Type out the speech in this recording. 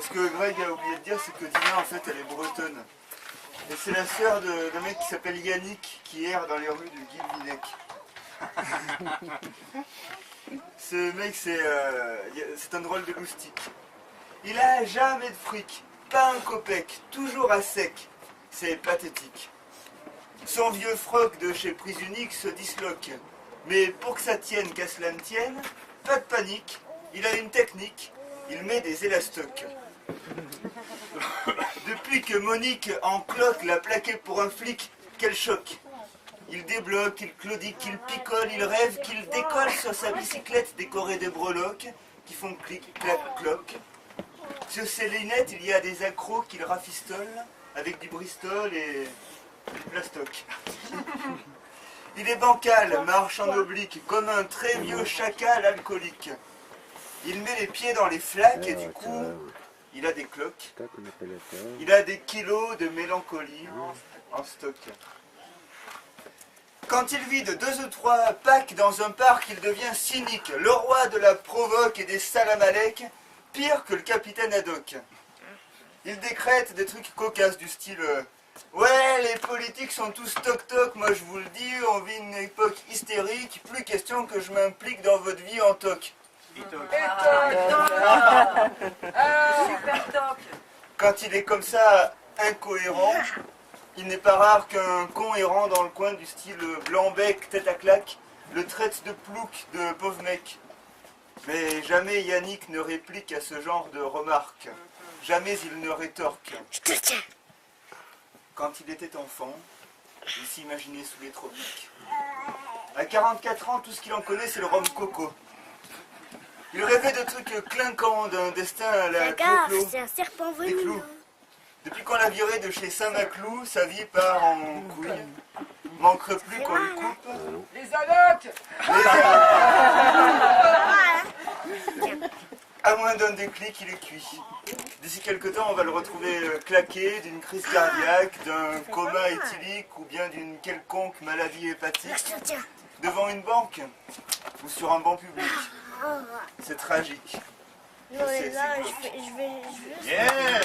Ce que Greg a oublié de dire, c'est que Dina, en fait, elle est bretonne. Et c'est la sœur d'un mec qui s'appelle Yannick, qui erre dans les rues de Guilvinec. Ce mec, c'est un drôle de loustique. Il a jamais de fric, pas un copec, toujours à sec. C'est pathétique. Son vieux froc de chez Prise Unique se disloque. Mais pour que ça tienne, qu'à cela ne tienne, pas de panique, il a une technique, il met des élastocs. Depuis que Monique en cloque l'a plaqué pour un flic, quel choc! Il débloque, il claudique, il picole, il rêve qu'il décolle sur sa bicyclette décorée de breloques qui font clic, clac, cloc. Sur ses lunettes, il y a des accros qu'il rafistole avec du Bristol et du plastoc. Il est bancal, marche en oblique, comme un très vieux chacal alcoolique. Il met les pieds dans les flaques et du coup, il a des cloques. Il a des kilos de mélancolie en stock. Quand il vide 2 ou 3 packs dans un parc, il devient cynique, le roi de la provoque et des salamalek, pire que le capitaine Haddock. Il décrète des trucs cocasses du style ouais, les politiques sont tous toc-toc, moi je vous le dis, on vit une époque hystérique, plus question que je m'implique dans votre vie en toc. Super toc. Quand il est comme ça, incohérent, il n'est pas rare qu'un con errant dans le coin du style blanc-bec, tête à claque, le traite de plouc, de pauvre mec. Mais jamais Yannick ne réplique à ce genre de remarques. Jamais il ne rétorque. Quand il était enfant, il s'imaginait sous les tropiques. À 44 ans, tout ce qu'il en connaît, c'est le rhum coco. Il rêvait de trucs clinquants, d'un destin à la clou-clou. C'est un serpent Des venu. clous. Depuis qu'on l'a viré de chez Saint-Maclou, sa vie part en couille. Manquerait plus qu'on lui coupe. Les allocs. À moins d'un déclic, il est cuit. D'ici quelque temps, on va le retrouver claqué d'une crise cardiaque, d'un coma éthylique ou bien d'une quelconque maladie hépatique, devant une banque ou sur un banc public. C'est tragique. Non, mais là, je vais... Yeah!